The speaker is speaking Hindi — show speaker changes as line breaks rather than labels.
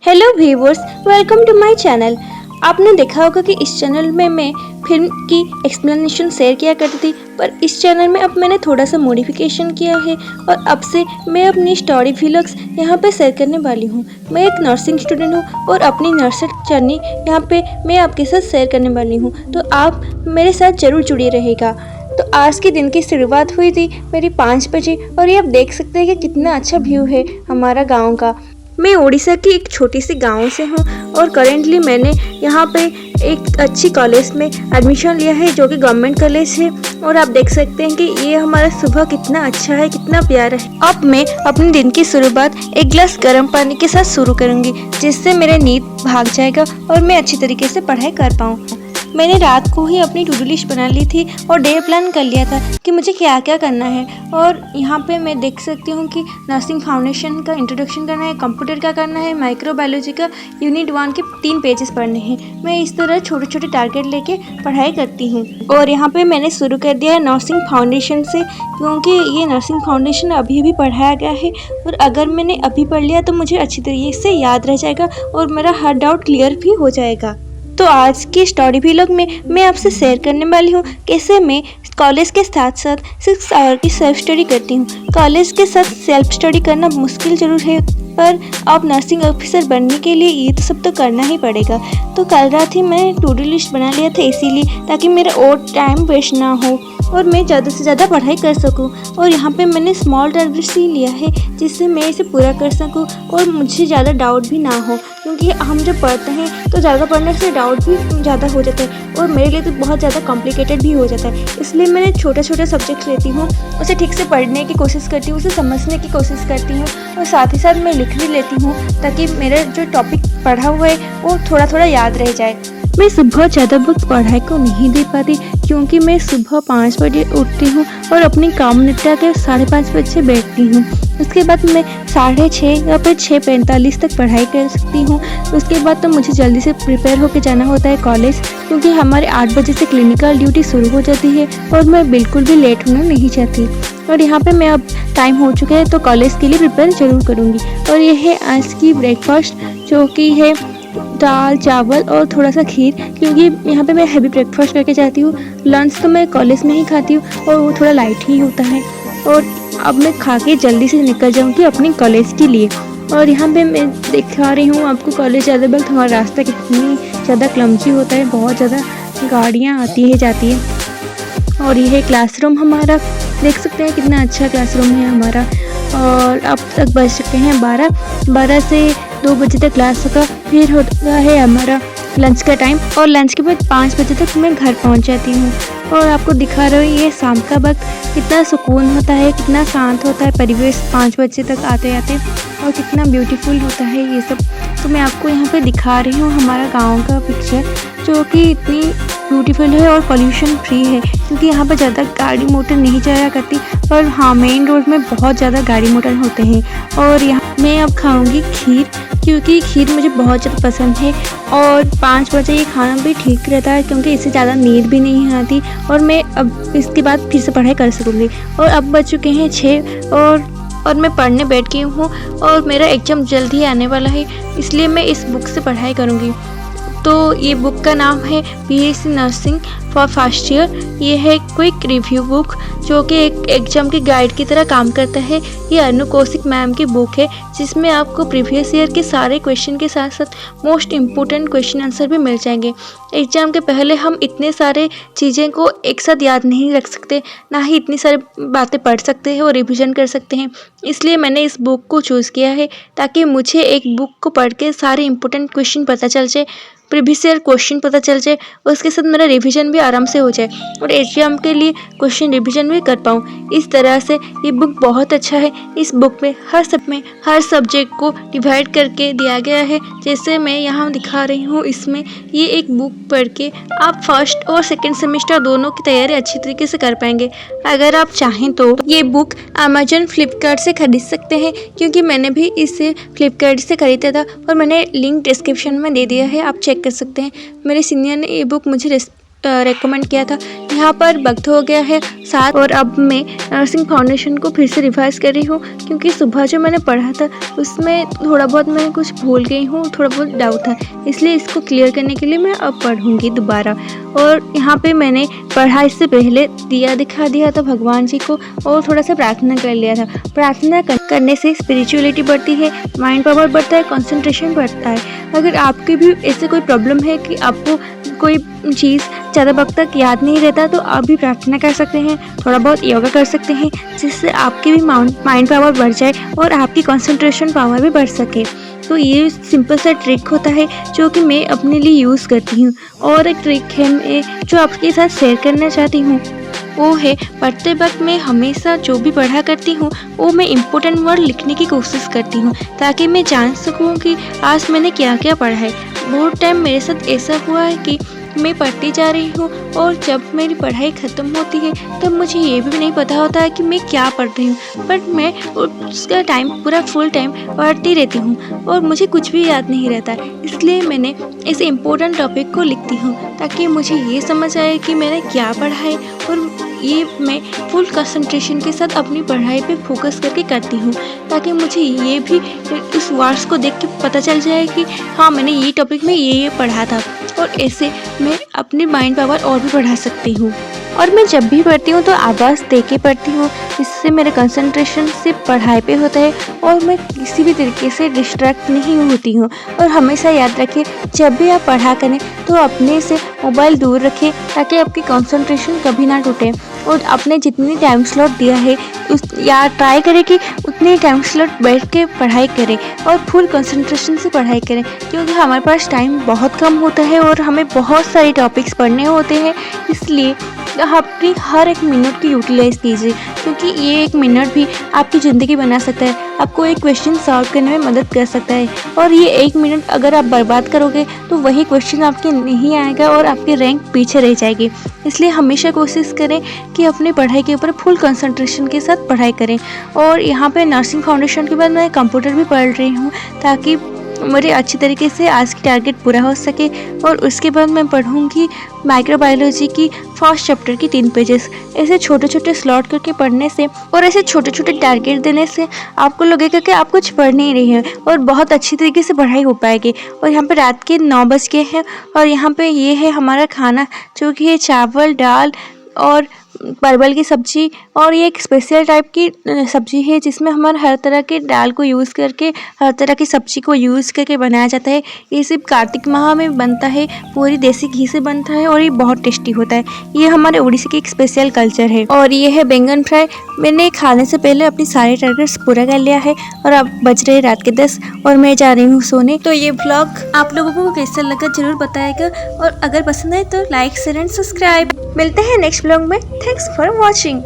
Hello viewers, welcome to my channel. आपने देखा होगा कि इस चैनल में मैं फिल्म की एक्सप्लेनेशन शेयर किया करती थी, पर इस चैनल में अब मैंने थोड़ा सा मॉडिफिकेशन किया है और अब से मैं अपनी स्टोरी व्लॉग्स यहाँ पे शेयर करने वाली हूँ। मैं एक नर्सिंग स्टूडेंट हूँ और अपनी नर्सिंग जर्नी यहाँ पे मैं आपके साथ शेयर करने वाली हूँ, तो आप मेरे साथ ज़रूर जुड़े रहेगा। तो आज के दिन की शुरुआत हुई थी मेरी 5 बजे और ये आप देख सकते हैं कि कितना अच्छा व्यू है हमारा गांव का। मैं उड़ीसा की एक छोटी सी गांव से हूँ और करेंटली मैंने यहाँ पे एक अच्छी कॉलेज में एडमिशन लिया है जो कि गवर्नमेंट कॉलेज है। और आप देख सकते हैं कि ये हमारा सुबह कितना अच्छा है, कितना प्यारा है। अब मैं अपने दिन की शुरुआत एक गिलास गर्म पानी के साथ शुरू करूँगी, जिससे मेरा नींद भाग जाएगा और मैं अच्छी तरीके से पढ़ाई कर पाऊँ। मैंने रात को ही अपनी टू डू लिस्ट बना ली थी और डे प्लान कर लिया था कि मुझे क्या क्या करना है। और यहाँ पे मैं देख सकती हूँ कि नर्सिंग फाउंडेशन का इंट्रोडक्शन करना है, कंप्यूटर का करना है, माइक्रोबायोलॉजी का यूनिट 1 के 3 पेजेस पढ़ने हैं। मैं इस तरह छोटे छोटे टारगेट लेके पढ़ाई करती हूँ। और यहाँ पे मैंने शुरू कर दिया है नर्सिंग फाउंडेशन से, क्योंकि ये नर्सिंग फाउंडेशन अभी अभी पढ़ाया गया है और अगर मैंने अभी पढ़ लिया तो मुझे अच्छी तरीके से याद रह जाएगा और मेरा हर डाउट क्लियर भी हो जाएगा। तो आज की स्टोरी व्लॉग में मैं आपसे शेयर करने वाली हूँ कैसे मैं कॉलेज के साथ साथ 6 आवर की सेल्फ स्टडी करती हूँ। कॉलेज के साथ सेल्फ स्टडी करना मुश्किल ज़रूर है, पर आप नर्सिंग ऑफिसर बनने के लिए ये तो सब तो करना ही पड़ेगा। तो कल रात ही मैंने टू डू लिस्ट बना लिया था, इसीलिए ताकि मेरा और टाइम वेस्ट ना हो और मैं ज़्यादा से ज़्यादा पढ़ाई कर सकूं। और यहाँ पे मैंने स्मॉल टारगेट्स ही लिया है जिससे मैं इसे पूरा कर सकूं और मुझे ज़्यादा डाउट भी ना हो, क्योंकि हम जब पढ़ते हैं तो ज़्यादा पढ़ने से डाउट भी ज़्यादा हो जाता है और मेरे लिए तो बहुत ज़्यादा कॉम्प्लिकेटेड भी हो जाता है। इसलिए मैंने छोटे छोटे सब्जेक्ट लेती हूँ, उसे ठीक से पढ़ने की कोशिश करती हूँ, उसे समझने की कोशिश करती हूँ और साथ ही साथ मैं लिख भी लेती हूँ ताकि मेरा जो टॉपिक पढ़ा हुआ है वो थोड़ा थोड़ा याद रह जाए। मैं सुबह ज़्यादा वक्त पढ़ाई को नहीं दे पाती, क्योंकि मैं सुबह 5 बजे उठती हूँ और अपनी काम निपटा के 5:30 बजे बैठती हूँ। उसके बाद मैं 6:30 या फिर 6:45 तक पढ़ाई कर सकती हूँ। उसके बाद तो मुझे जल्दी से प्रिपेयर होकर जाना होता है कॉलेज, क्योंकि हमारे 8 बजे से क्लिनिकल ड्यूटी शुरू हो जाती है और मैं बिल्कुल भी लेट होना नहीं चाहती। और यहाँ पे मैं अब टाइम हो चुका है तो कॉलेज के लिए प्रिपेयर ज़रूर करूँगी। और ये है आज की ब्रेकफास्ट, जो कि है दाल चावल और थोड़ा सा खीर, क्योंकि यहाँ पे मैं हैवी ब्रेकफास्ट करके जाती हूँ। लंच तो मैं कॉलेज में ही खाती हूँ और वो थोड़ा लाइट ही होता है। और अब मैं खा के जल्दी से निकल जाऊँगी अपनी कॉलेज के लिए। और यहाँ पे मैं दिखा रही हूँ आपको कॉलेज जाते वक्त हमारा रास्ता कितनी ज़्यादा क्लमजी होता है, बहुत ज़्यादा गाड़ियाँ आती है जाती है। और ये है क्लासरूम हमारा, देख सकते हैं कितना अच्छा क्लासरूम है हमारा। और अब तक बज चुके हैं 12 से 2 बजे तक क्लास होगा, फिर होता है हमारा लंच का टाइम और लंच के बाद 5 बजे तक मैं घर पहुंच जाती हूँ। और आपको दिखा रही हूँ ये शाम का वक्त कितना सुकून होता है, कितना शांत होता है परिवेश 5 बजे तक आते आते, और कितना ब्यूटीफुल होता है ये सब। तो मैं आपको यहाँ पे दिखा रही हूँ हमारा गाँव का पिक्चर, जो कि इतनी ब्यूटीफुल है और पोल्यूशन फ्री है, क्योंकि यहाँ पर ज़्यादा गाड़ी मोटर नहीं जाया करती। पर हाँ, मेन रोड में बहुत ज़्यादा गाड़ी मोटर होते हैं। और यहाँ मैं अब खाऊंगी खीर, क्योंकि खीर मुझे बहुत ज़्यादा पसंद है। और 5 बजे ये खाना भी ठीक रहता है, क्योंकि इससे ज़्यादा नींद भी नहीं आती और मैं अब इसके बाद फिर से पढ़ाई कर सकूँगी। और अब बज चुके हैं 6 और मैं पढ़ने बैठ गई हूँ और मेरा एग्ज़ाम जल्द ही आने वाला है, इसलिए मैं इस बुक से पढ़ाई करूँगी। तो ये बुक का नाम है BSc nursing for first year. ये है क्विक रिव्यू बुक, जो कि एक एग्जाम की गाइड की तरह काम करता है। ये अनु कौशिक मैम की बुक है, जिसमें आपको प्रीवियस ईयर के सारे क्वेश्चन के साथ साथ मोस्ट इम्पोर्टेंट क्वेश्चन आंसर भी मिल जाएंगे। एग्जाम के पहले हम इतने सारे चीज़ें को एक साथ याद नहीं रख सकते, ना ही इतनी सारी बातें पढ़ सकते हैं और रिविज़न कर सकते हैं। इसलिए मैंने इस बुक को चूज़ किया है ताकि मुझे एक बुक को पढ़ के सारे इंपॉर्टेंट क्वेश्चन पता चल जाए, प्रीवियस ईयर क्वेश्चन पता चल जाए, उसके साथ मेरा रिवीजन भी आराम से हो जाए और एग्जाम के लिए क्वेश्चन रिवीजन भी कर पाऊँ। इस तरह से ये बुक बहुत अच्छा है। इस बुक में हर सब्जेक्ट को डिवाइड करके दिया गया है, जैसे मैं यहाँ दिखा रही हूँ। इसमें ये एक बुक पढ़ के आप फर्स्ट और सेकेंड सेमेस्टर दोनों की तैयारी अच्छी तरीके से कर पाएंगे। अगर आप चाहें तो ये बुक अमेजन फ्लिपकार्ट से खरीद सकते हैं, क्योंकि मैंने भी इसे फ्लिपकार्ट से खरीदा था और मैंने लिंक डिस्क्रिप्शन में दे दिया है, आप चेक कर सकते हैं। मेरे सीनियर ने ये बुक मुझे रेकमेंड किया था। यहाँ पर वक्त हो गया है साथ। और अब मैं नर्सिंग फाउंडेशन को फिर से रिवाइज कर रही हूँ, क्योंकि सुबह जो मैंने पढ़ा था उसमें थोड़ा बहुत मैं कुछ भूल गई हूँ, थोड़ा बहुत डाउट था, इसलिए इसको क्लियर करने के लिए मैं अब पढ़ूँगी दोबारा। और यहाँ पे मैंने पढ़ा इससे पहले दिया दिखा दिया था भगवान जी को, और थोड़ा सा प्रार्थना कर लिया था। प्रार्थना करने से स्पिरिचुअलिटी बढ़ती है, माइंड पावर बढ़ता है, कंसंट्रेशन बढ़ता है। अगर आपके भी ऐसे कोई प्रॉब्लम है कि आपको कोई चीज़ ज़्यादा वक्त तक याद नहीं रहता, तो आप भी प्रार्थना कर सकते हैं, थोड़ा बहुत योगा कर सकते हैं, जिससे आपकी भी माइंड पावर बढ़ जाए और आपकी कंसंट्रेशन पावर भी बढ़ सके। तो ये सिंपल सा ट्रिक होता है जो कि मैं अपने लिए यूज़ करती हूँ। और एक ट्रिक है मैं जो आपके साथ शेयर करना चाहती हूँ, वो है पढ़ते वक्त मैं हमेशा जो भी पढ़ा करती हूँ वो मैं इम्पोर्टेंट वर्ड लिखने की कोशिश करती हूँ, ताकि मैं जान सकूँ कि आज मैंने क्या क्या पढ़ा है। बहुत टाइम मेरे साथ ऐसा हुआ है कि मैं पढ़ती जा रही हूँ और जब मेरी पढ़ाई ख़त्म होती है तब मुझे ये भी नहीं पता होता है कि मैं क्या पढ़ रही हूँ, बट मैं उसका टाइम पूरा फुल टाइम पढ़ती रहती हूँ और मुझे कुछ भी याद नहीं रहता। इसलिए मैंने इस इम्पोर्टेंट टॉपिक को लिखती हूँ, ताकि मुझे ये समझ आए कि मैंने क्या पढ़ा है, और ये मैं फुल कंसंट्रेशन के साथ अपनी पढ़ाई पे फोकस करके करती हूँ, ताकि मुझे ये भी इस वर्ड्स को देख के पता चल जाए कि हाँ मैंने ये टॉपिक में ये पढ़ा था, और ऐसे मैं अपनी माइंड पावर और भी बढ़ा सकती हूँ। और मैं जब भी पढ़ती हूँ तो आवाज़ दे के पढ़ती हूँ, इससे मेरे कंसंट्रेशन सिर्फ पढ़ाई पे होता है और मैं किसी भी तरीके से डिस्ट्रैक्ट नहीं होती हूँ। और हमेशा याद रखें, जब भी आप पढ़ा करें तो अपने से मोबाइल दूर रखें, ताकि आपकी कंसंट्रेशन कभी ना टूटे। और आपने जितनी टाइम स्लॉट दिया है या ट्राई करें कि उतनी टाइम स्लॉट बैठ के पढ़ाई करें और फुल कंसंट्रेशन से पढ़ाई करें, क्योंकि हमारे पास टाइम बहुत कम होता है और हमें बहुत सारे टॉपिक्स पढ़ने होते हैं। इसलिए अपनी हर एक मिनट की यूटिलाइज़ कीजिए, क्योंकि ये एक मिनट भी आपकी ज़िंदगी बना सकता है, आपको एक क्वेश्चन सॉल्व करने में मदद कर सकता है। और ये एक मिनट अगर आप बर्बाद करोगे तो वही क्वेश्चन आपके नहीं आएगा और आपकी रैंक पीछे रह जाएगी। इसलिए हमेशा कोशिश करें कि अपनी पढ़ाई के ऊपर फुल कंसंट्रेशन के साथ पढ़ाई करें। और यहाँ पे नर्सिंग फाउंडेशन के बाद मैं कंप्यूटर भी पढ़ रही हूँ, ताकि मेरे अच्छी तरीके से आज की टारगेट पूरा हो सके। और उसके बाद मैं पढ़ूँगी माइक्रोबायोलॉजी की फर्स्ट चैप्टर की 3 पेजेस। ऐसे छोटे छोटे स्लॉट करके पढ़ने से और ऐसे छोटे छोटे टारगेट देने से आपको लगेगा कि आप कुछ पढ़ नहीं रहे हैं और बहुत अच्छी तरीके से पढ़ाई हो पाएगी। और यहाँ पे रात के 9 बज गए हैं और यहाँ पे ये है हमारा खाना, जो कि है चावल, दाल और परवल की सब्ज़ी। और ये एक स्पेशल टाइप की सब्ज़ी है, जिसमें हमारे हर तरह के दाल को यूज़ करके, हर तरह की सब्ज़ी को यूज़ करके बनाया जाता है। ये सिर्फ कार्तिक माह में बनता है, पूरी देसी घी से बनता है और ये बहुत टेस्टी होता है। ये हमारे उड़ीसा की एक स्पेशल कल्चर है। और ये है बैंगन फ्राई। मैंने खाने से पहले अपनी सारे टारगेट्स पूरा कर लिया है और अब बज रहे रात के 10 और मैं जा रही हूँ सोने। तो ये व्लॉग आप लोगों को कैसा लगा ज़रूर बताएगा, और अगर पसंद आए तो लाइक, शेयर एंड सब्सक्राइब। मिलते हैं नेक्स्ट व्लॉग में। Thanks for watching.